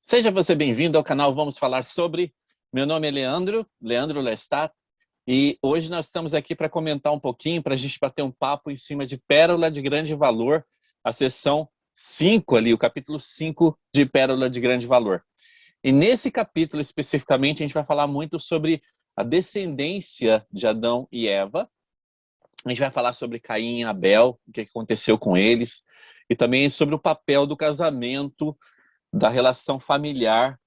Seja você bem-vindo ao canal Vamos Falar Sobre. Meu nome é Leandro Lestat, e hoje nós estamos aqui para comentar um pouquinho, para a gente bater um papo em cima de Pérola de Grande Valor, a seção 5 ali, o capítulo 5 de Pérola de Grande Valor. E nesse capítulo especificamente a gente vai falar muito sobre a descendência de Adão e Eva. A gente vai falar sobre Caim e Abel, o que aconteceu com eles, e também sobre o papel do casamento, da relação familiar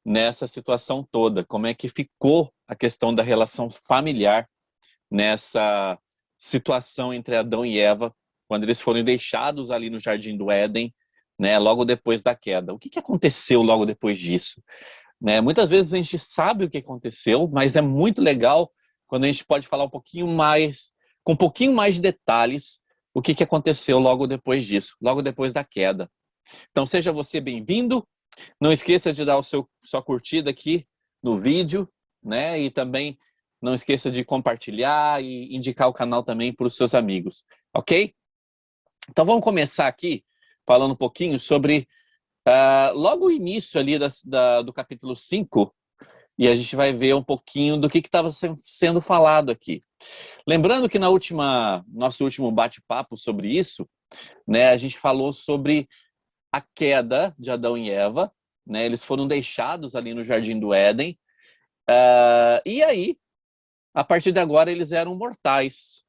nessa situação toda, como é que ficou a questão da relação familiar nessa situação entre Adão e Eva, quando eles foram deixados ali no Jardim do Éden, né, logo depois da queda. O que aconteceu logo depois disso? Né, muitas vezes a gente sabe o que aconteceu, mas é muito legal quando a gente pode falar um pouquinho mais, com um pouquinho mais de detalhes, o que aconteceu logo depois disso, logo depois da queda. Então seja você bem-vindo. Não esqueça de dar sua curtida aqui no vídeo, né? E também não esqueça de compartilhar e indicar o canal também para os seus amigos, ok? Então vamos começar aqui falando um pouquinho sobre logo o início ali do capítulo 5, e a gente vai ver um pouquinho do que estava sendo falado aqui. Lembrando que nosso último bate-papo sobre isso, né, a gente falou sobre a queda de Adão e Eva, né? Eles foram deixados ali no Jardim do Éden, e aí, a partir de agora, eles eram mortais,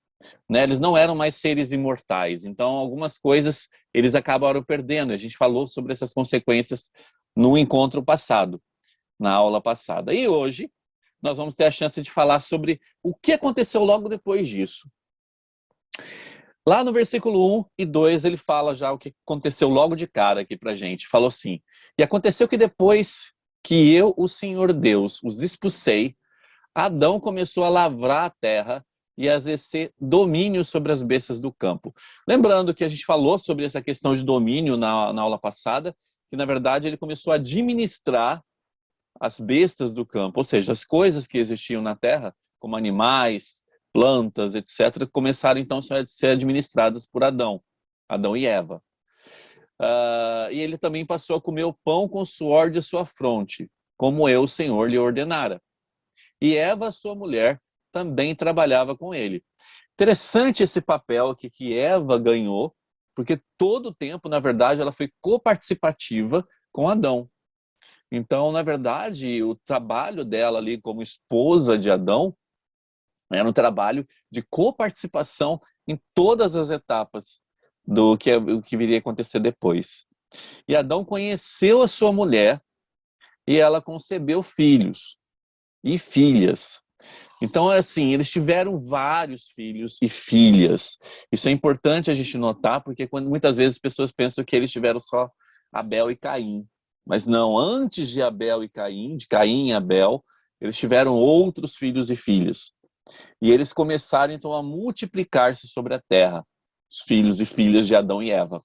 né? Eles não eram mais seres imortais, então algumas coisas eles acabaram perdendo. A gente falou sobre essas consequências no encontro passado, na aula passada. E hoje, nós vamos ter a chance de falar sobre o que aconteceu logo depois disso. Lá no versículo 1 e 2, ele fala já o que aconteceu logo de cara aqui pra gente. Falou assim: e aconteceu que depois que eu, o Senhor Deus, os expulsei, Adão começou a lavrar a terra e a exercer domínio sobre as bestas do campo. Lembrando que a gente falou sobre essa questão de domínio na aula passada, que na verdade ele começou a administrar as bestas do campo, ou seja, as coisas que existiam na terra, como animais, plantas, etc., começaram então a ser administradas por Adão e Eva. E ele também passou a comer o pão com o suor de sua fronte, como eu, o Senhor, lhe ordenara. E Eva, sua mulher, também trabalhava com ele. Interessante esse papel aqui que Eva ganhou, porque todo o tempo, na verdade, ela foi coparticipativa com Adão. Então, na verdade, o trabalho dela ali como esposa de Adão era um trabalho de coparticipação em todas as etapas do que viria a acontecer depois. E Adão conheceu a sua mulher e ela concebeu filhos e filhas. Então, assim, eles tiveram vários filhos e filhas. Isso é importante a gente notar, porque muitas vezes as pessoas pensam que eles tiveram só Abel e Caim. Mas não, antes de Abel e Caim, de Caim e Abel, eles tiveram outros filhos e filhas. E eles começaram, então, a multiplicar-se sobre a terra, os filhos e filhas de Adão e Eva.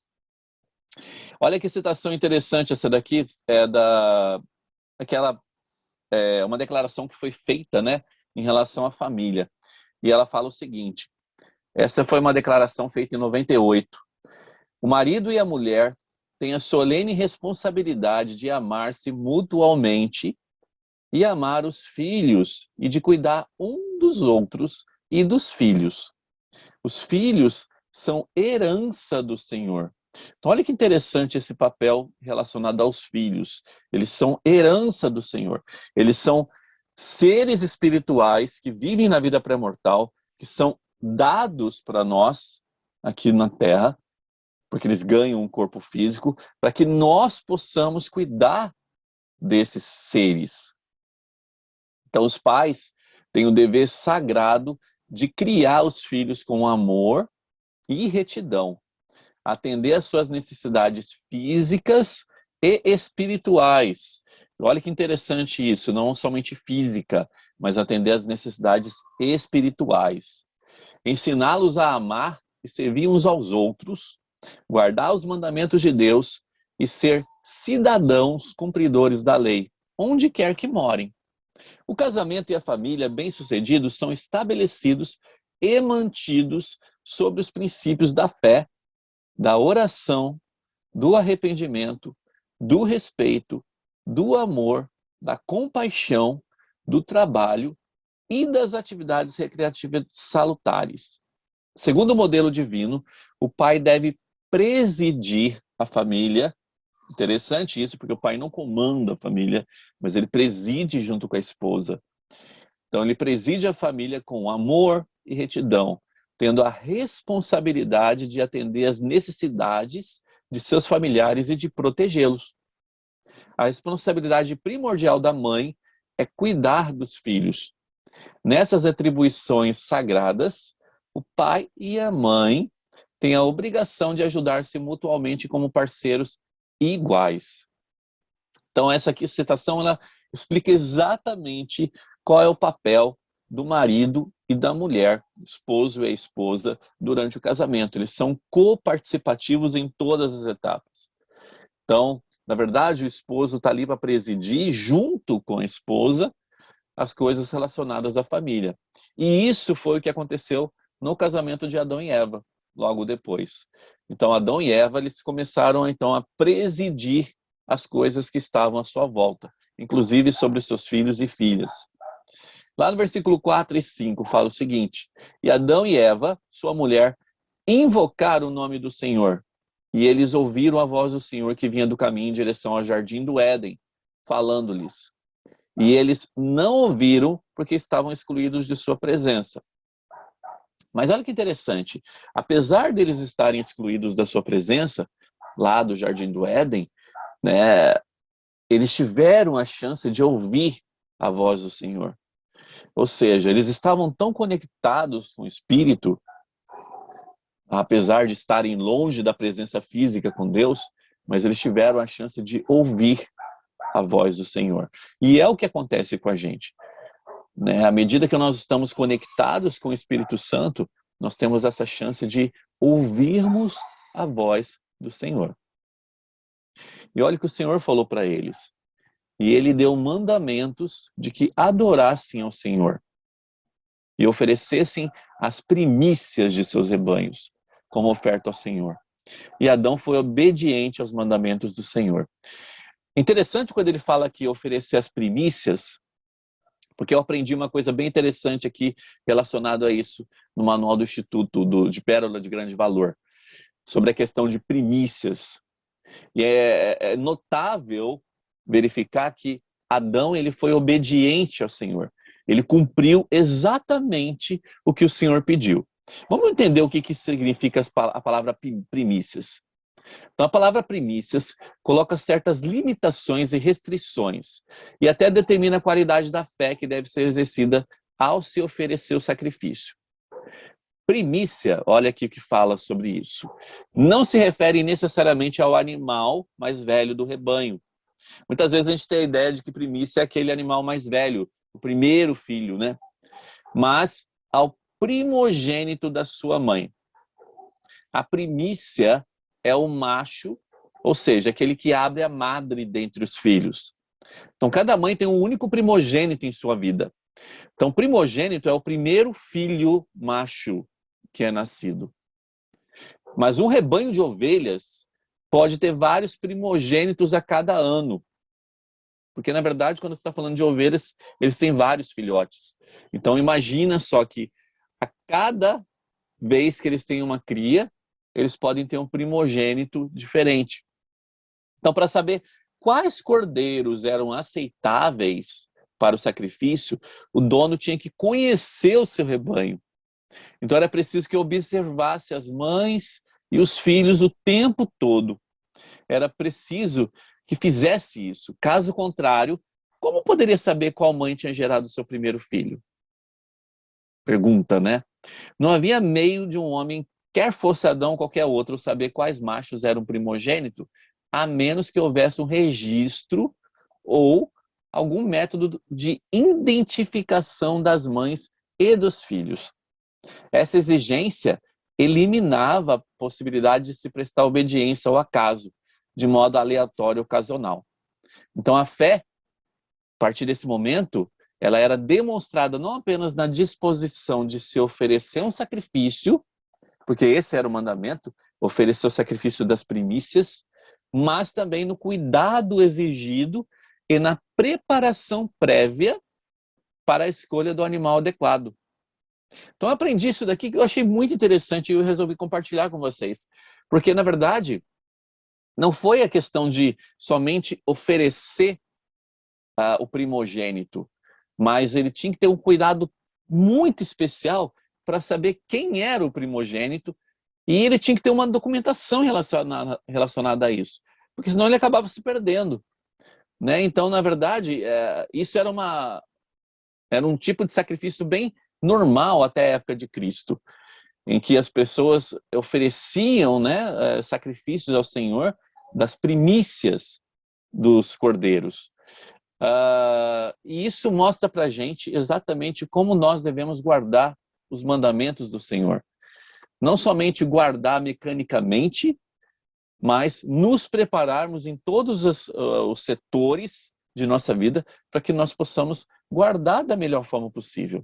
Olha que citação interessante essa daqui, uma declaração que foi feita, né, em relação à família. E ela fala o seguinte, essa foi uma declaração feita em 98. O marido e a mulher têm a solene responsabilidade de amar-se mutualmente e amar os filhos e de cuidar um dos outros e dos filhos. Os filhos são herança do Senhor. Então, olha que interessante esse papel relacionado aos filhos. Eles são herança do Senhor. Eles são seres espirituais que vivem na vida pré-mortal, que são dados para nós aqui na Terra, porque eles ganham um corpo físico, para que nós possamos cuidar desses seres. Então, os pais têm o dever sagrado de criar os filhos com amor e retidão, atender às suas necessidades físicas e espirituais. Olha que interessante isso, não somente física, mas atender às necessidades espirituais. Ensiná-los a amar e servir uns aos outros, guardar os mandamentos de Deus e ser cidadãos cumpridores da lei, onde quer que morem. O casamento e a família bem-sucedidos são estabelecidos e mantidos sobre os princípios da fé, da oração, do arrependimento, do respeito do amor, da compaixão, do trabalho e das atividades recreativas salutares. Segundo o modelo divino, o pai deve presidir a família. Interessante isso, porque o pai não comanda a família, mas ele preside junto com a esposa. Então, ele preside a família com amor e retidão, tendo a responsabilidade de atender às necessidades de seus familiares e de protegê-los. A responsabilidade primordial da mãe é cuidar dos filhos. Nessas atribuições sagradas, o pai e a mãe têm a obrigação de ajudar-se mutuamente como parceiros iguais. Então, essa aqui, citação, ela explica exatamente qual é o papel do marido e da mulher, esposo e a esposa, durante o casamento. Eles são coparticipativos em todas as etapas. Então, na verdade, o esposo está ali para presidir, junto com a esposa, as coisas relacionadas à família. E isso foi o que aconteceu no casamento de Adão e Eva, logo depois. Então, Adão e Eva, eles começaram então a presidir as coisas que estavam à sua volta, inclusive sobre os seus filhos e filhas. Lá no versículo 4 e 5 fala o seguinte: e Adão e Eva, sua mulher, invocaram o nome do Senhor, e eles ouviram a voz do Senhor que vinha do caminho em direção ao jardim do Éden, falando-lhes. E eles não ouviram porque estavam excluídos de sua presença. Mas olha que interessante, apesar deles estarem excluídos da sua presença, lá do jardim do Éden, né, eles tiveram a chance de ouvir a voz do Senhor. Ou seja, eles estavam tão conectados com o Espírito, apesar de estarem longe da presença física com Deus, mas eles tiveram a chance de ouvir a voz do Senhor. E é o que acontece com a gente. Né? À medida que nós estamos conectados com o Espírito Santo, nós temos essa chance de ouvirmos a voz do Senhor. E olha o que o Senhor falou para eles. E ele deu mandamentos de que adorassem ao Senhor e oferecessem as primícias de seus rebanhos como oferta ao Senhor. E Adão foi obediente aos mandamentos do Senhor. Interessante quando ele fala que oferecer as primícias, porque eu aprendi uma coisa bem interessante aqui relacionado a isso no manual do Instituto de Pérola de Grande Valor, sobre a questão de primícias. E é notável verificar que Adão ele foi obediente ao Senhor. Ele cumpriu exatamente o que o Senhor pediu. Vamos entender o que significa a palavra primícias. Então, a palavra primícias coloca certas limitações e restrições e até determina a qualidade da fé que deve ser exercida ao se oferecer o sacrifício. Primícia, olha aqui o que fala sobre isso, não se refere necessariamente ao animal mais velho do rebanho. Muitas vezes a gente tem a ideia de que primícia é aquele animal mais velho, o primeiro filho, né? Mas ao primogênito da sua mãe. A primícia é o macho, ou seja, aquele que abre a madre dentre os filhos. Então, cada mãe tem um único primogênito em sua vida. Então, primogênito é o primeiro filho macho que é nascido. Mas um rebanho de ovelhas pode ter vários primogênitos a cada ano. Porque, na verdade, quando você está falando de ovelhas, eles têm vários filhotes. Então, imagina só que a cada vez que eles têm uma cria, eles podem ter um primogênito diferente. Então, para saber quais cordeiros eram aceitáveis para o sacrifício, o dono tinha que conhecer o seu rebanho. Então, era preciso que observasse as mães e os filhos o tempo todo. Era preciso que fizesse isso. Caso contrário, como poderia saber qual mãe tinha gerado o seu primeiro filho? Pergunta, né? Não havia meio de um homem, quer fosse Adão ou qualquer outro, saber quais machos eram primogênito, a menos que houvesse um registro ou algum método de identificação das mães e dos filhos. Essa exigência eliminava a possibilidade de se prestar obediência ao acaso, de modo aleatório e ocasional. Então a fé, a partir desse momento, ela era demonstrada não apenas na disposição de se oferecer um sacrifício, porque esse era o mandamento, oferecer o sacrifício das primícias, mas também no cuidado exigido e na preparação prévia para a escolha do animal adequado. Então eu aprendi isso daqui que eu achei muito interessante e eu resolvi compartilhar com vocês. Porque, na verdade, não foi a questão de somente oferecer o primogênito, mas ele tinha que ter um cuidado muito especial para saber quem era o primogênito e ele tinha que ter uma documentação relacionada a isso, porque senão ele acabava se perdendo, né? Então, na verdade, isso era um tipo de sacrifício bem normal até a época de Cristo, em que as pessoas ofereciam, né, sacrifícios ao Senhor das primícias dos cordeiros. E isso mostra para a gente exatamente como nós devemos guardar os mandamentos do Senhor. Não somente guardar mecanicamente, mas nos prepararmos em todos os setores de nossa vida para que nós possamos guardar da melhor forma possível.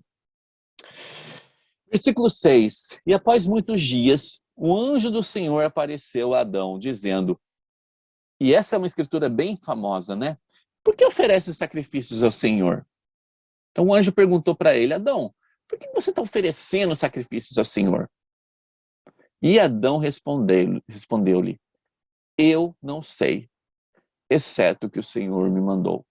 Versículo 6. E após muitos dias, o anjo do Senhor apareceu a Adão, dizendo, e essa é uma escritura bem famosa, né? Por que oferece sacrifícios ao Senhor? Então o anjo perguntou para ele, Adão, por que você está oferecendo sacrifícios ao Senhor? E Adão respondeu-lhe, eu não sei, exceto que o Senhor me mandou.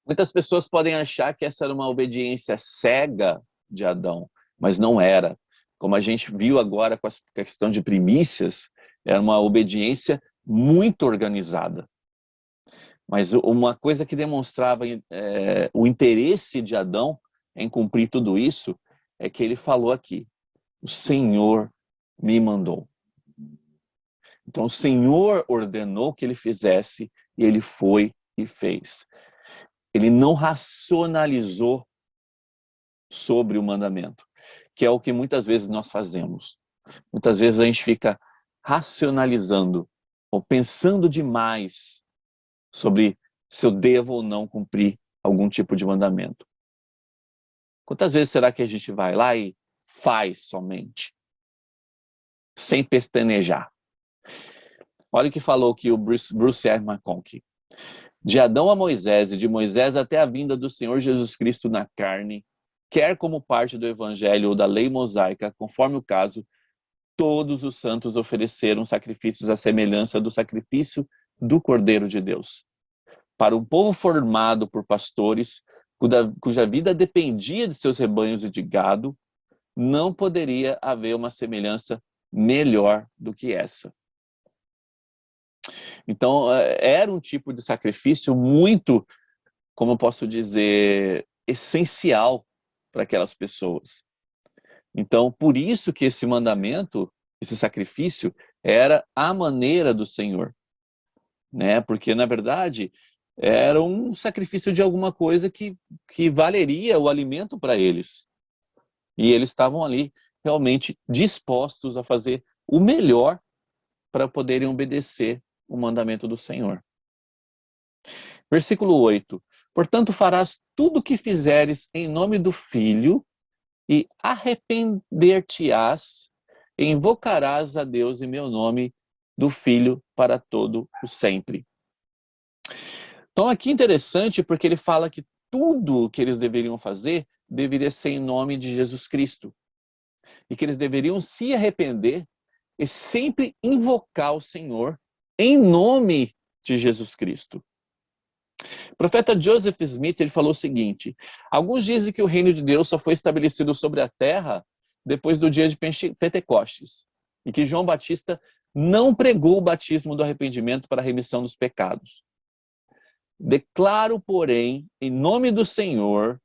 Muitas pessoas podem achar que essa era uma obediência cega de Adão, mas não era. Como a gente viu agora com a questão de primícias, era uma obediência muito organizada. Mas uma coisa que demonstrava o interesse de Adão em cumprir tudo isso é que ele falou aqui, o Senhor me mandou. Então o Senhor ordenou que ele fizesse e ele foi e fez. Ele não racionalizou sobre o mandamento, que é o que muitas vezes nós fazemos. Muitas vezes a gente fica racionalizando ou pensando demais sobre se eu devo ou não cumprir algum tipo de mandamento. Quantas vezes será que a gente vai lá e faz somente, sem pestanejar? Olha o que falou aqui o Bruce R. McConkie. De Adão a Moisés e de Moisés até a vinda do Senhor Jesus Cristo na carne, quer como parte do evangelho ou da lei mosaica, conforme o caso, todos os santos ofereceram sacrifícios à semelhança do sacrifício do Cordeiro de Deus. Para um povo formado por pastores, cuja vida dependia de seus rebanhos e de gado, não poderia haver uma semelhança melhor do que essa. Então, era um tipo de sacrifício muito, como eu posso dizer, essencial para aquelas pessoas. Então, por isso que esse mandamento, esse sacrifício, era a maneira do Senhor, né? Porque, na verdade, era um sacrifício de alguma coisa que valeria o alimento para eles. E eles estavam ali realmente dispostos a fazer o melhor para poderem obedecer o mandamento do Senhor. Versículo 8. Portanto, farás tudo o que fizeres em nome do Filho e arrepender-te-ás e invocarás a Deus em meu nome do Filho para todo o sempre. Então aqui é interessante porque ele fala que tudo o que eles deveriam fazer deveria ser em nome de Jesus Cristo. E que eles deveriam se arrepender e sempre invocar o Senhor em nome de Jesus Cristo. O profeta Joseph Smith ele falou o seguinte, alguns dizem que o reino de Deus só foi estabelecido sobre a terra depois do dia de Pentecostes, e que João Batista não pregou o batismo do arrependimento para a remissão dos pecados. Declaro, porém, em nome do Senhor,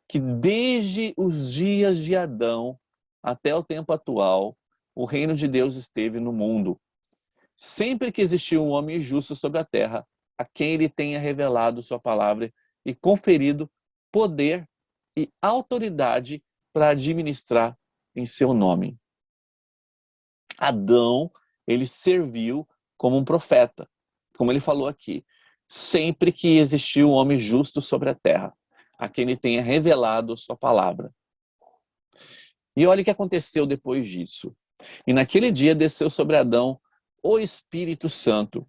que desde os dias de Adão até o tempo atual, o reino de Deus esteve no mundo. Sempre que existiu um homem justo sobre a terra, a quem ele tenha revelado sua palavra e conferido poder e autoridade para administrar em seu nome. Adão, ele serviu como um profeta, como ele falou aqui, sempre que existiu um homem justo sobre a terra, a quem ele tenha revelado sua palavra. E olha o que aconteceu depois disso. E naquele dia desceu sobre Adão o Espírito Santo,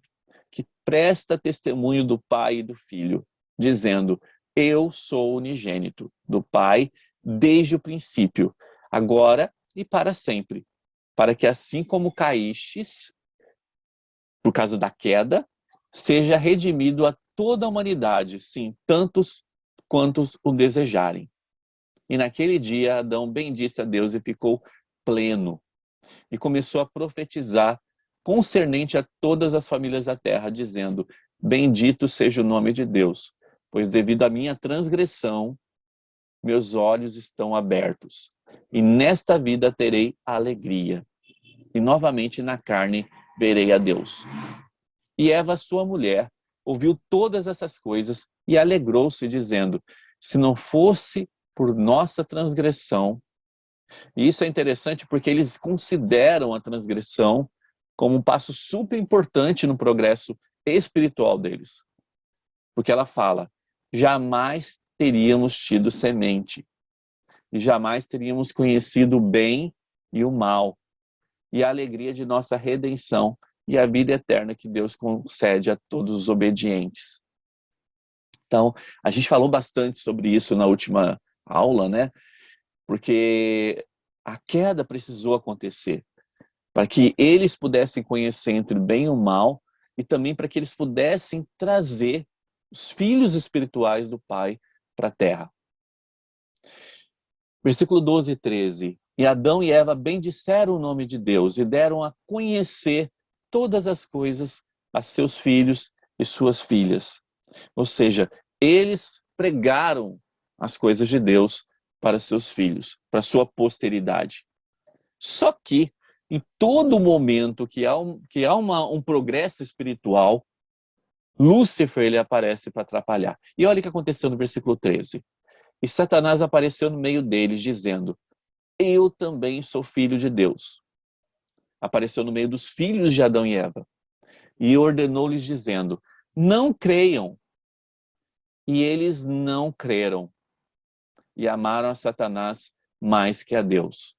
que presta testemunho do Pai e do Filho, dizendo: eu sou unigênito do Pai desde o princípio, agora e para sempre, para que assim como caístes, por causa da queda, seja redimido a toda a humanidade, sim, tantos quantos o desejarem. E naquele dia Adão bendisse a Deus e ficou pleno, e começou a profetizar concernente a todas as famílias da terra, dizendo: bendito seja o nome de Deus, pois devido à minha transgressão, meus olhos estão abertos, e nesta vida terei alegria, e novamente na carne verei a Deus. E Eva, sua mulher, ouviu todas essas coisas e alegrou-se, dizendo: se não fosse por nossa transgressão. E isso é interessante porque eles consideram a transgressão como um passo super importante no progresso espiritual deles. Porque ela fala: jamais teríamos tido semente, e jamais teríamos conhecido o bem e o mal, e a alegria de nossa redenção e a vida eterna que Deus concede a todos os obedientes. Então, a gente falou bastante sobre isso na última aula, né? Porque a queda precisou acontecer para que eles pudessem conhecer entre o bem e o mal e também para que eles pudessem trazer os filhos espirituais do Pai para a terra. Versículo 12 e 13. E Adão e Eva bendisseram o nome de Deus e deram a conhecer todas as coisas a seus filhos e suas filhas. Ou seja, eles pregaram as coisas de Deus para seus filhos, para sua posteridade. Só que, em todo momento que há um progresso espiritual, Lúcifer ele aparece para atrapalhar. E olha o que aconteceu no versículo 13. E Satanás apareceu no meio deles, dizendo: eu também sou filho de Deus. Apareceu no meio dos filhos de Adão e Eva. E ordenou-lhes, dizendo: não creiam. E eles não creram. E amaram a Satanás mais que a Deus.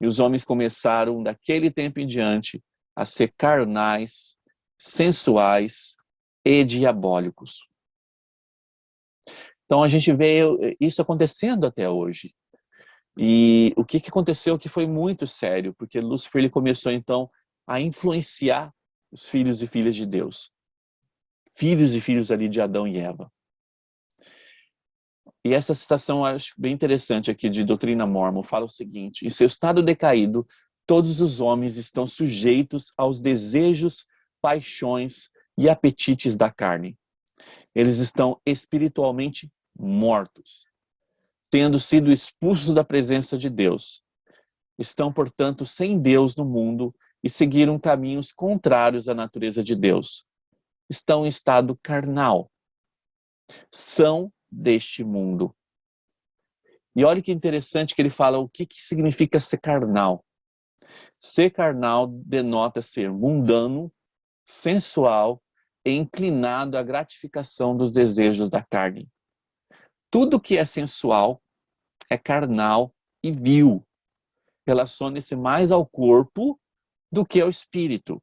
E os homens começaram, daquele tempo em diante, a ser carnais, sensuais e diabólicos. Então a gente vê isso acontecendo até hoje. E o que aconteceu que foi muito sério, porque Lúcifer ele começou então a influenciar os filhos e filhas de Deus. Filhos e filhos ali de Adão e Eva. E essa citação eu acho bem interessante aqui de Doutrina Mórmon, fala o seguinte: em seu estado decaído, todos os homens estão sujeitos aos desejos, paixões e apetites da carne. Eles estão espiritualmente mortos, tendo sido expulsos da presença de Deus. Estão, portanto, sem Deus no mundo e seguiram caminhos contrários à natureza de Deus. Estão em estado carnal. São deste mundo. E olha que interessante que ele fala o que significa ser carnal. Ser carnal denota ser mundano, sensual e inclinado à gratificação dos desejos da carne. Tudo que é sensual é carnal e vil. Relaciona-se mais ao corpo do que ao espírito.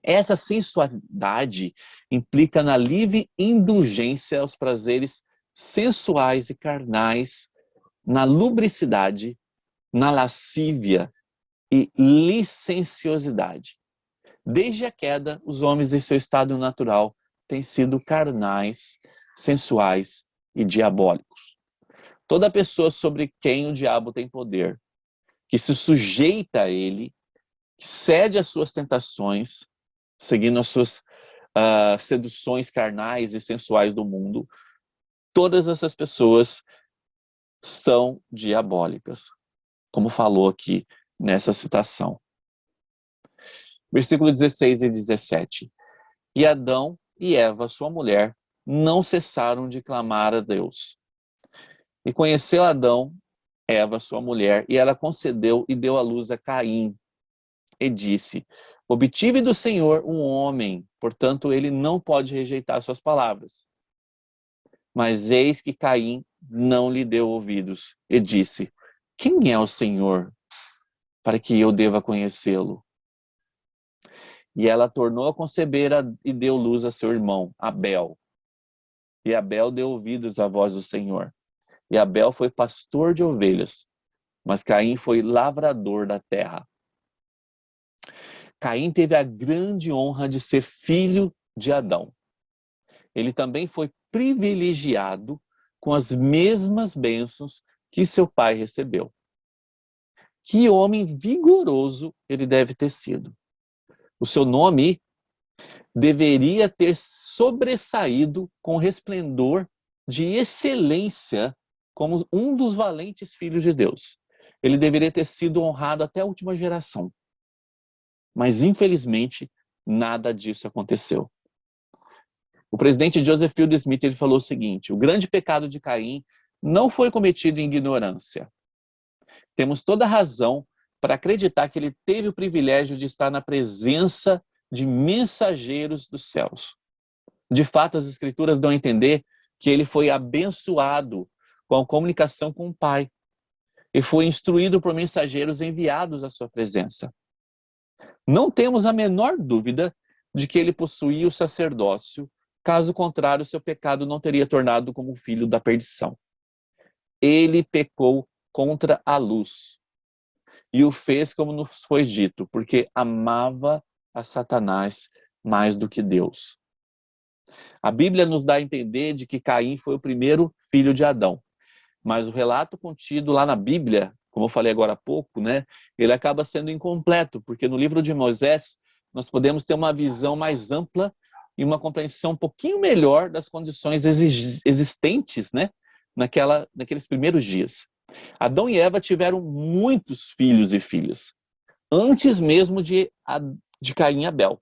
Essa sensualidade implica na livre indulgência aos prazeres sensuais e carnais, na lubricidade, na lascívia e licenciosidade. Desde a queda, os homens em seu estado natural têm sido carnais, sensuais e diabólicos. Toda pessoa sobre quem o diabo tem poder, que se sujeita a ele, que cede às suas tentações, seguindo as suas seduções carnais e sensuais do mundo, todas essas pessoas são diabólicas, como falou aqui nessa citação. Versículo 16 e 17. E Adão e Eva, sua mulher, não cessaram de clamar a Deus. E conheceu Adão, Eva, sua mulher, e ela concedeu e deu à luz a Caim. E disse: obtive do Senhor um homem, portanto ele não pode rejeitar suas palavras. Mas eis que Caim não lhe deu ouvidos e disse: quem é o Senhor para que eu deva conhecê-lo? E ela tornou a conceber e deu luz a seu irmão, Abel. E Abel deu ouvidos à voz do Senhor. E Abel foi pastor de ovelhas, mas Caim foi lavrador da terra. Caim teve a grande honra de ser filho de Adão. Ele também foi privilegiado com as mesmas bênçãos que seu pai recebeu. Que homem vigoroso ele deve ter sido. O seu nome deveria ter sobressaído com resplendor de excelência como um dos valentes filhos de Deus. Ele deveria ter sido honrado até a última geração. Mas, infelizmente, nada disso aconteceu. O presidente Joseph Fielding Smith ele falou o seguinte: o grande pecado de Caim não foi cometido em ignorância. Temos toda razão para acreditar que ele teve o privilégio de estar na presença de mensageiros dos céus. De fato, as Escrituras dão a entender que ele foi abençoado com a comunicação com o Pai e foi instruído por mensageiros enviados à sua presença. Não temos a menor dúvida de que ele possuía o sacerdócio, caso contrário, seu pecado não teria tornado como filho da perdição. Ele pecou contra a luz e o fez como nos foi dito, porque amava a Satanás mais do que Deus. A Bíblia nos dá a entender de que Caim foi o primeiro filho de Adão, mas o relato contido lá na Bíblia, como eu falei agora há pouco, né, ele acaba sendo incompleto, porque no livro de Moisés nós podemos ter uma visão mais ampla e uma compreensão um pouquinho melhor das condições existentes, né, naqueles primeiros dias. Adão e Eva tiveram muitos filhos e filhas, antes mesmo de Caim e Abel.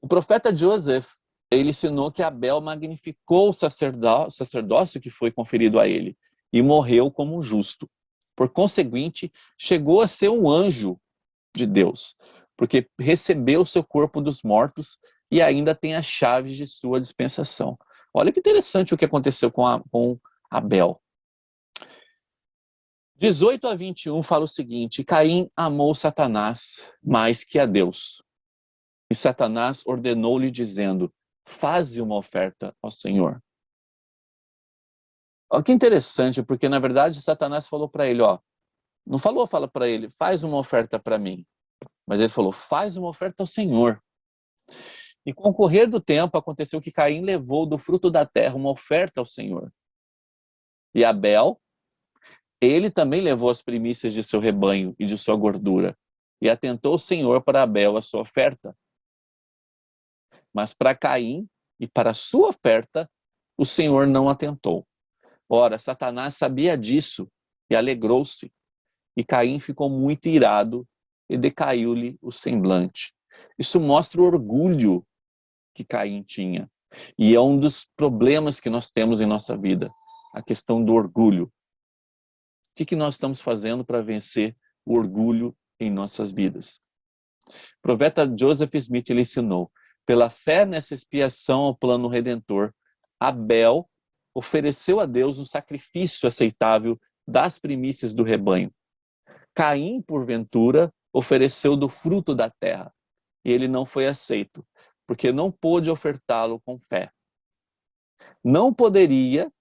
O profeta Joseph, ele ensinou que Abel magnificou o sacerdócio que foi conferido a ele e morreu como um justo. Por conseguinte, chegou a ser um anjo de Deus, porque recebeu o seu corpo dos mortos e ainda tem as chaves de sua dispensação. Olha que interessante o que aconteceu com Abel. 18-21 fala o seguinte: Caim amou Satanás mais que a Deus. E Satanás ordenou-lhe dizendo: faze uma oferta ao Senhor. Olha que interessante, porque na verdade Satanás falou para ele, fala para ele, faz uma oferta para mim. Mas ele falou, faz uma oferta ao Senhor. E com o correr do tempo aconteceu que Caim levou do fruto da terra uma oferta ao Senhor. E Abel, ele também levou as primícias de seu rebanho e de sua gordura. E atentou o Senhor para Abel a sua oferta. Mas para Caim e para a sua oferta, o Senhor não atentou. Ora, Satanás sabia disso e alegrou-se. E Caim ficou muito irado e decaiu-lhe o semblante. Isso mostra o orgulho que Caim tinha. E é um dos problemas que nós temos em nossa vida, a questão do orgulho. O que nós estamos fazendo para vencer o orgulho em nossas vidas? O profeta Joseph Smith ele ensinou: pela fé nessa expiação ao plano redentor, Abel ofereceu a Deus um sacrifício aceitável das primícias do rebanho. Caim, porventura, ofereceu do fruto da terra, e ele não foi aceito, porque não pôde ofertá-lo com fé. Não poderia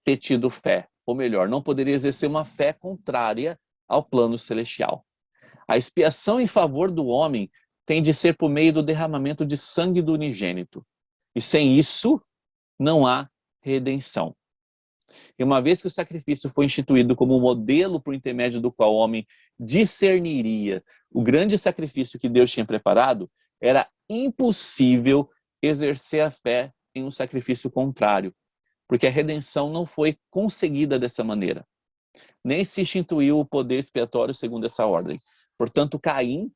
ter tido fé, ou melhor, não poderia exercer uma fé contrária ao plano celestial. A expiação em favor do homem tem de ser por meio do derramamento de sangue do unigênito. E sem isso, não há redenção. E uma vez que o sacrifício foi instituído como modelo por intermédio do qual o homem discerniria o grande sacrifício que Deus tinha preparado, era impossível exercer a fé em um sacrifício contrário, porque a redenção não foi conseguida dessa maneira. Nem se instituiu o poder expiatório segundo essa ordem. Portanto, Caim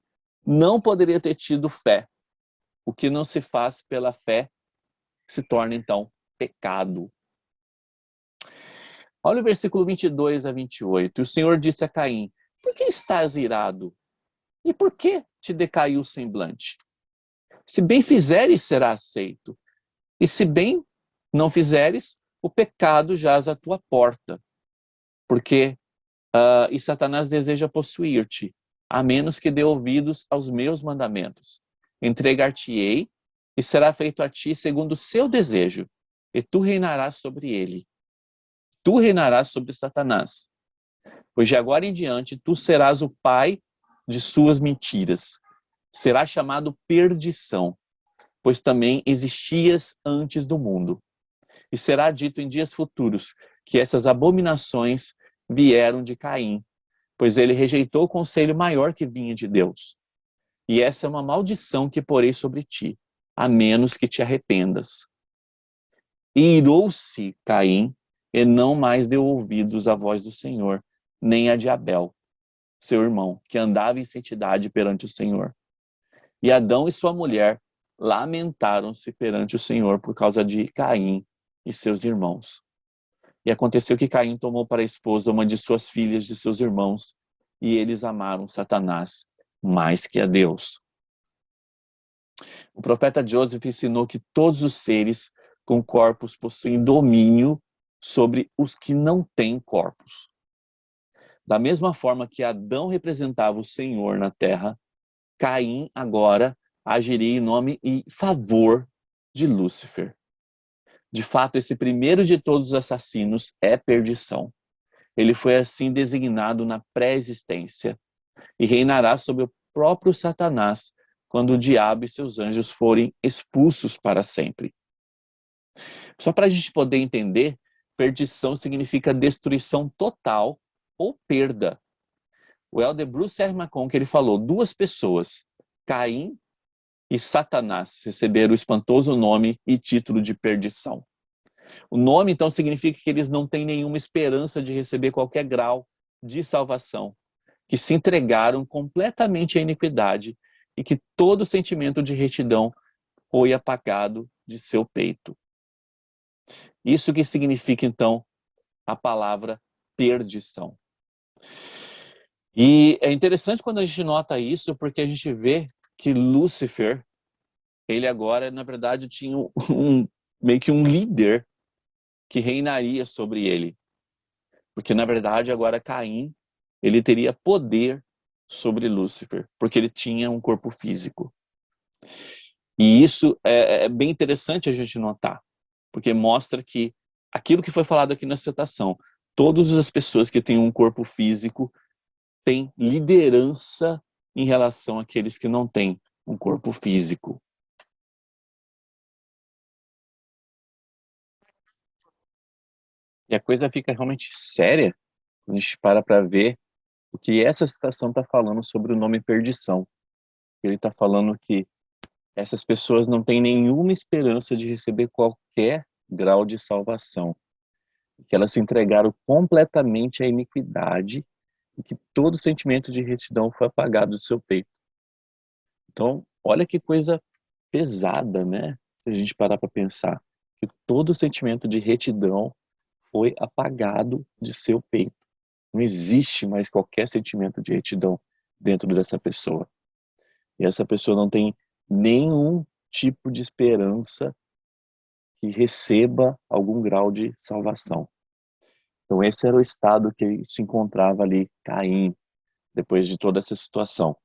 não poderia ter tido fé. O que não se faz pela fé se torna, então, pecado. Olha o versículo 22-28. O Senhor disse a Caim: por que estás irado? E por que te decaiu o semblante? Se bem fizeres, será aceito. E se bem não fizeres, o pecado jaz à tua porta. E Satanás deseja possuir-te, a menos que dê ouvidos aos meus mandamentos. Entregar-te-ei, e será feito a ti segundo o seu desejo, e tu reinarás sobre ele. Tu reinarás sobre Satanás, pois de agora em diante tu serás o pai de suas mentiras. Será chamado perdição, pois também existias antes do mundo. E será dito em dias futuros que essas abominações vieram de Caim, pois ele rejeitou o conselho maior que vinha de Deus. E essa é uma maldição que porei sobre ti, a menos que te arrependas. E irou-se Caim, e não mais deu ouvidos à voz do Senhor, nem a de Abel, seu irmão, que andava em santidade perante o Senhor. E Adão e sua mulher lamentaram-se perante o Senhor por causa de Caim e seus irmãos. E aconteceu que Caim tomou para esposa uma de suas filhas de seus irmãos, e eles amaram Satanás mais que a Deus. O profeta Joseph ensinou que todos os seres com corpos possuem domínio sobre os que não têm corpos. Da mesma forma que Adão representava o Senhor na terra, Caim agora agiria em nome e favor de Lúcifer. De fato, esse primeiro de todos os assassinos é perdição. Ele foi assim designado na pré-existência e reinará sobre o próprio Satanás quando o diabo e seus anjos forem expulsos para sempre. Só para a gente poder entender, perdição significa destruição total ou perda. O elder Bruce R. McConkie, ele falou, duas pessoas, Caim e Satanás, receberam o espantoso nome e título de perdição. O nome, então, significa que eles não têm nenhuma esperança de receber qualquer grau de salvação, que se entregaram completamente à iniquidade e que todo sentimento de retidão foi apagado de seu peito. Isso que significa, então, a palavra perdição. E é interessante quando a gente nota isso, porque a gente vê que Lúcifer, ele agora, na verdade, tinha meio que um líder que reinaria sobre ele. Porque, na verdade, agora Caim, ele teria poder sobre Lúcifer, porque ele tinha um corpo físico. E isso é bem interessante a gente notar, porque mostra que aquilo que foi falado aqui na citação, todas as pessoas que têm um corpo físico têm liderança em relação àqueles que não têm um corpo físico. E a coisa fica realmente séria quando a gente para ver o que essa citação está falando sobre o nome perdição. Ele está falando que essas pessoas não têm nenhuma esperança de receber qualquer grau de salvação. Que elas se entregaram completamente à iniquidade e que todo sentimento de retidão foi apagado do seu peito. Então, olha que coisa pesada, né? Se a gente parar para pensar. Que todo sentimento de retidão foi apagado de seu peito. Não existe mais qualquer sentimento de retidão dentro dessa pessoa. E essa pessoa não tem nenhum tipo de esperança que receba algum grau de salvação. Então esse era o estado que se encontrava ali Caim, depois de toda essa situação.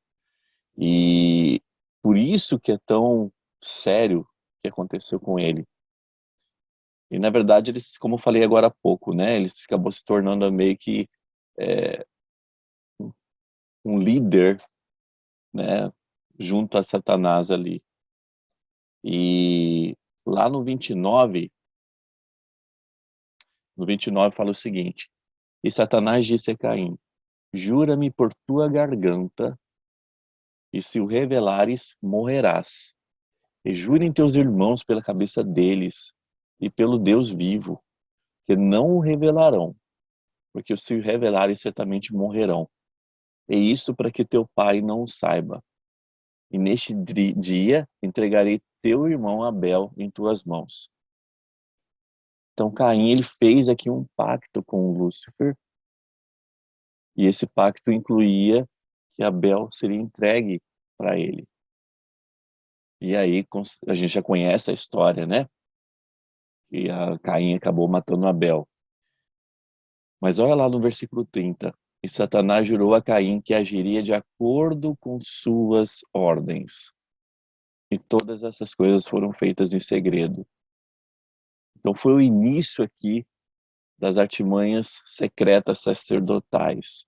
E por isso que é tão sério o que aconteceu com ele. E na verdade, ele, como eu falei agora há pouco, né, ele acabou se tornando meio que um líder, né, junto a Satanás ali. E lá no 29 fala o seguinte: E Satanás disse a Caim: Jura-me por tua garganta, e se o revelares, morrerás. E jurem teus irmãos pela cabeça deles, e pelo Deus vivo, que não o revelarão, porque se o revelarem, certamente morrerão. E isso para que teu pai não o saiba. E neste dia entregarei teu irmão Abel em tuas mãos. Então Caim, ele fez aqui um pacto com Lúcifer, e esse pacto incluía que Abel seria entregue para ele. E aí a gente já conhece a história, né? E a Caim acabou matando Abel. Mas olha lá no versículo 30. E Satanás jurou a Caim que agiria de acordo com suas ordens. E todas essas coisas foram feitas em segredo. Então foi o início aqui das artimanhas secretas sacerdotais.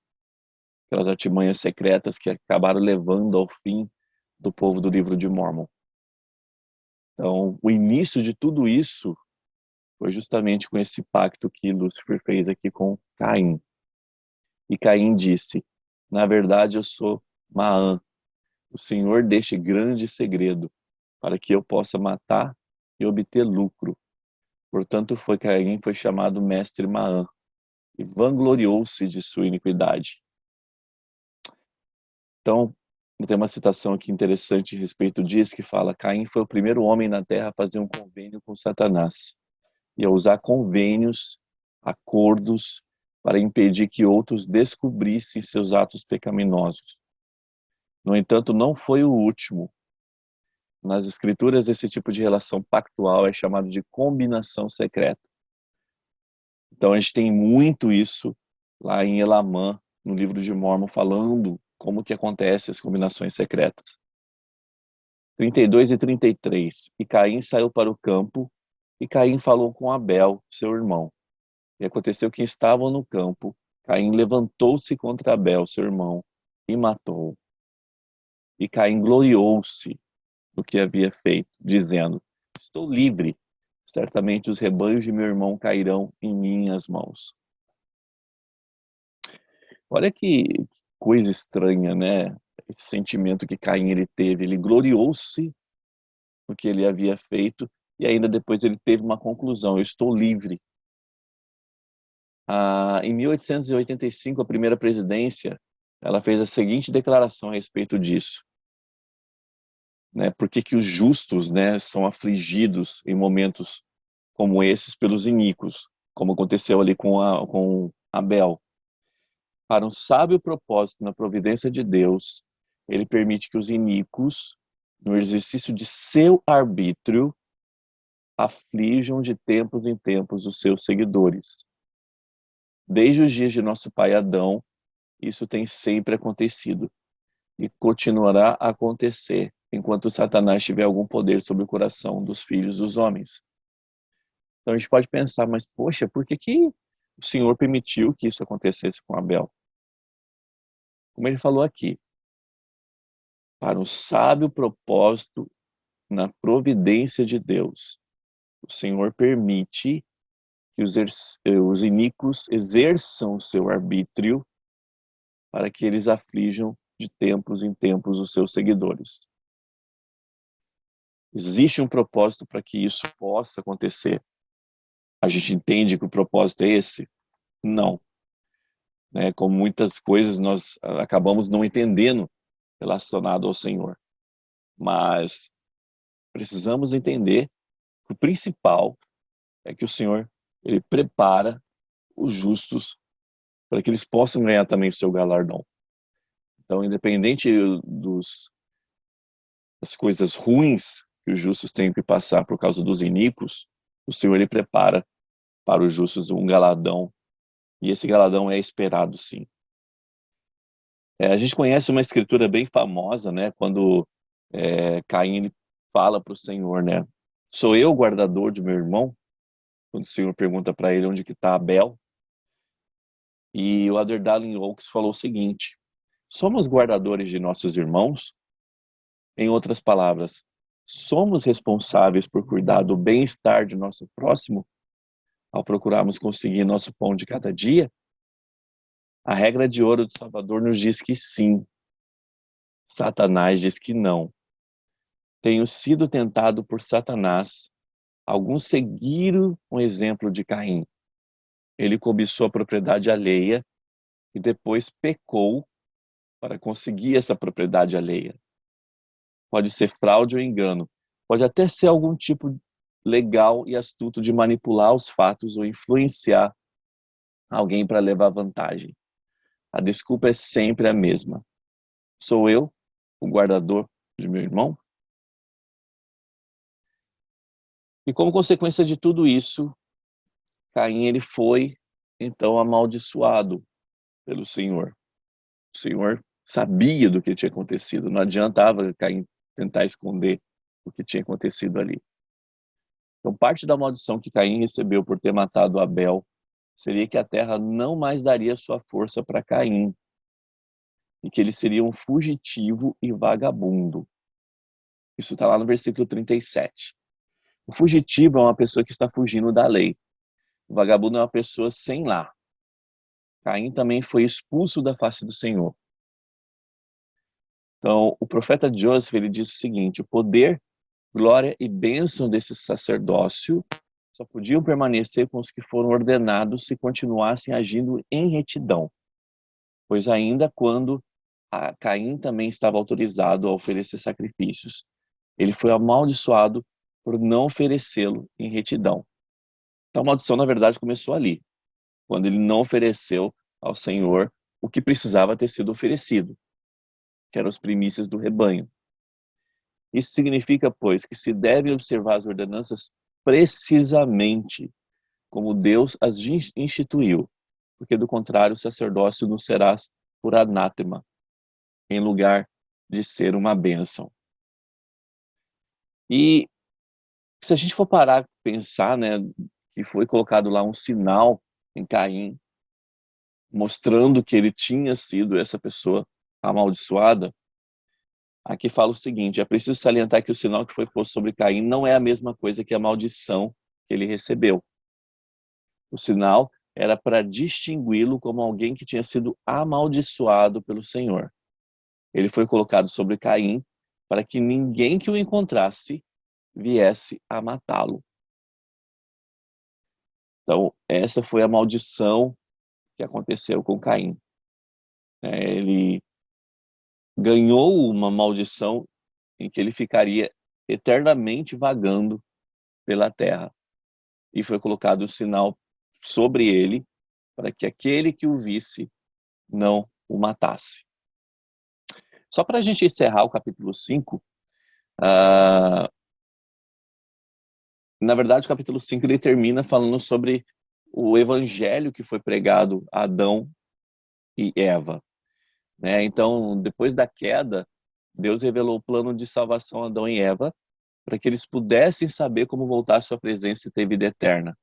Aquelas artimanhas secretas que acabaram levando ao fim do povo do livro de Mórmon. Então, o início de tudo isso foi justamente com esse pacto que Lúcifer fez aqui com Caim. E Caim disse: na verdade, eu sou Maã, o Senhor deste grande segredo, para que eu possa matar e obter lucro. Portanto, Caim foi chamado mestre Maã, e vangloriou-se de sua iniquidade. Então, tem uma citação aqui interessante a respeito disso, que fala: Caim foi o primeiro homem na terra a fazer um convênio com Satanás, e a usar convênios, acordos, para impedir que outros descobrissem seus atos pecaminosos. No entanto, não foi o último. Nas escrituras, esse tipo de relação pactual é chamado de combinação secreta. Então, a gente tem muito isso lá em Elamã, no livro de Mórmon, falando como que acontecem as combinações secretas. 32 e 33. E Caim saiu para o campo, e Caim falou com Abel, seu irmão. E aconteceu que estavam no campo, Caim levantou-se contra Abel, seu irmão, e matou-o. E Caim gloriou-se do que havia feito, dizendo: estou livre, certamente os rebanhos de meu irmão cairão em minhas mãos. Olha que coisa estranha, né? Esse sentimento que Caim ele teve. Ele gloriou-se no que ele havia feito e ainda depois ele teve uma conclusão: eu estou livre. Em 1885, a primeira presidência, ela fez a seguinte declaração a respeito disso. Né? Por que os justos, né, são afligidos em momentos como esses pelos iníquos, como aconteceu ali com Abel? Para um sábio propósito na providência de Deus, ele permite que os iníquos, no exercício de seu arbítrio, aflijam de tempos em tempos os seus seguidores. Desde os dias de nosso pai Adão, isso tem sempre acontecido e continuará a acontecer enquanto Satanás tiver algum poder sobre o coração dos filhos dos homens. Então a gente pode pensar, mas poxa, por que o Senhor permitiu que isso acontecesse com Abel? Como ele falou aqui, para um sábio propósito na providência de Deus, o Senhor permite que os iníquos exerçam o seu arbítrio para que eles aflijam de tempos em tempos os seus seguidores. Existe um propósito para que isso possa acontecer. A gente entende que o propósito é esse? Não. Né? Como muitas coisas nós acabamos não entendendo relacionado ao Senhor. Mas precisamos entender que o principal é que o Senhor ele prepara os justos para que eles possam ganhar também o seu galardão. Então, independente das coisas ruins que os justos têm que passar por causa dos iníquos, o Senhor ele prepara para os justos um galardão, e esse galardão é esperado, sim. A gente conhece uma escritura bem famosa, né, quando Caim ele fala para o Senhor, né, sou eu o guardador de meu irmão? Quando o Senhor pergunta para ele onde que está Abel. E o Elder Darlin Oaks falou o seguinte: somos guardadores de nossos irmãos? Em outras palavras, somos responsáveis por cuidar do bem-estar de nosso próximo ao procurarmos conseguir nosso pão de cada dia? A regra de ouro do Salvador nos diz que sim. Satanás diz que não. Tenho sido tentado por Satanás. Alguns seguiram um exemplo de Caim. Ele cobiçou a propriedade alheia e depois pecou para conseguir essa propriedade alheia. Pode ser fraude ou engano. Pode até ser algum tipo legal e astuto de manipular os fatos ou influenciar alguém para levar vantagem. A desculpa é sempre a mesma. Sou eu, o guardador de meu irmão? E como consequência de tudo isso, Caim ele foi então amaldiçoado pelo Senhor. O Senhor sabia do que tinha acontecido. Não adiantava Caim tentar esconder o que tinha acontecido ali. Então, parte da maldição que Caim recebeu por ter matado Abel seria que a terra não mais daria sua força para Caim e que ele seria um fugitivo e vagabundo. Isso está lá no versículo 37. O fugitivo é uma pessoa que está fugindo da lei. O vagabundo é uma pessoa sem lar. Caim também foi expulso da face do Senhor. Então, o profeta Joseph, ele diz o seguinte: o poder, glória e bênção desse sacerdócio só podiam permanecer com os que foram ordenados se continuassem agindo em retidão. Pois ainda quando Caim também estava autorizado a oferecer sacrifícios, ele foi amaldiçoado por não oferecê-lo em retidão. Então a maldição, na verdade, começou ali, quando ele não ofereceu ao Senhor o que precisava ter sido oferecido, que eram as primícias do rebanho. Isso significa, pois, que se deve observar as ordenanças precisamente como Deus as instituiu, porque do contrário o sacerdócio nos será por anátema, em lugar de ser uma bênção. E se a gente for parar para pensar, né, que foi colocado lá um sinal em Caim, mostrando que ele tinha sido essa pessoa amaldiçoada, aqui fala o seguinte: é preciso salientar que o sinal que foi posto sobre Caim não é a mesma coisa que a maldição que ele recebeu. O sinal era para distingui-lo como alguém que tinha sido amaldiçoado pelo Senhor. Ele foi colocado sobre Caim para que ninguém que o encontrasse viesse a matá-lo. Então, essa foi a maldição que aconteceu com Caim. Ele ganhou uma maldição em que ele ficaria eternamente vagando pela terra. E foi colocado o sinal sobre ele para que aquele que o visse não o matasse. Só para a gente encerrar o capítulo 5, na verdade o capítulo 5 ele termina falando sobre o evangelho que foi pregado a Adão e Eva. Então, depois da queda, Deus revelou o plano de salvação a Adão e Eva para que eles pudessem saber como voltar à sua presença e ter vida eterna.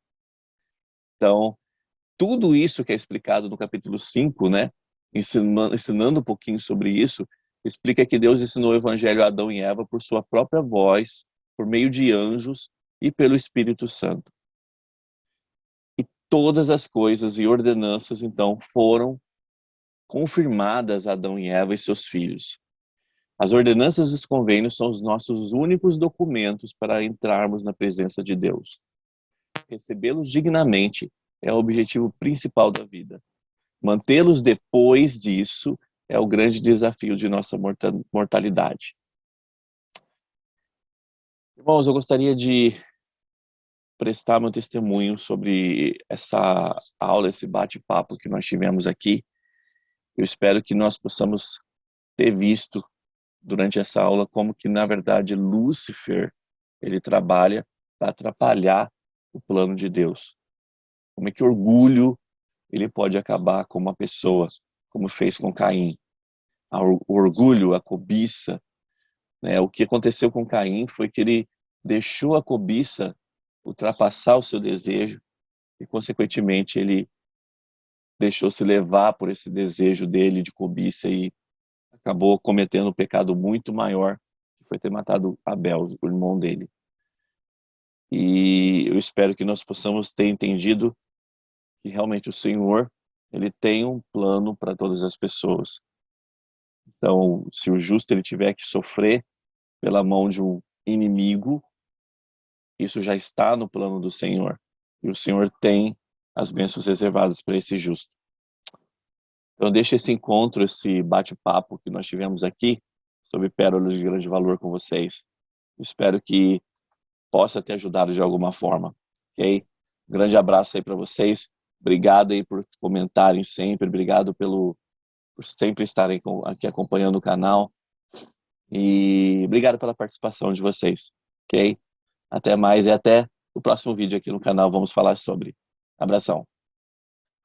Então, tudo isso que é explicado no capítulo 5, ensinando um pouquinho sobre isso, explica que Deus ensinou o evangelho a Adão e Eva por sua própria voz, por meio de anjos e pelo Espírito Santo. E todas as coisas e ordenanças, então, foram confirmadas a Adão e Eva e seus filhos. As ordenanças e os convênios são os nossos únicos documentos para entrarmos na presença de Deus. Recebê-los dignamente é o objetivo principal da vida. Mantê-los depois disso é o grande desafio de nossa mortalidade. Irmãos, eu gostaria de prestar meu testemunho sobre essa aula, esse bate-papo que nós tivemos aqui. Eu espero que nós possamos ter visto durante essa aula como que, na verdade, Lúcifer, ele trabalha para atrapalhar o plano de Deus. Como é que orgulho ele pode acabar com uma pessoa, como fez com Caim. O orgulho, a cobiça. O que aconteceu com Caim foi que ele deixou a cobiça ultrapassar o seu desejo e, consequentemente, ele deixou-se levar por esse desejo dele de cobiça e acabou cometendo um pecado muito maior, que foi ter matado Abel, o irmão dele. E eu espero que nós possamos ter entendido que realmente o Senhor, ele tem um plano para todas as pessoas. Então, se o justo ele tiver que sofrer pela mão de um inimigo, isso já está no plano do Senhor. E o Senhor tem as bênçãos reservadas para esse justo. Então, deixa esse encontro, esse bate-papo que nós tivemos aqui sobre pérolas de grande valor com vocês. Eu espero que possa ter ajudado de alguma forma, ok? Um grande abraço aí para vocês. Obrigado aí por comentarem sempre. Obrigado por sempre estarem aqui acompanhando o canal. E obrigado pela participação de vocês, ok? Até mais e até o próximo vídeo aqui no canal. Vamos falar sobre. Abração.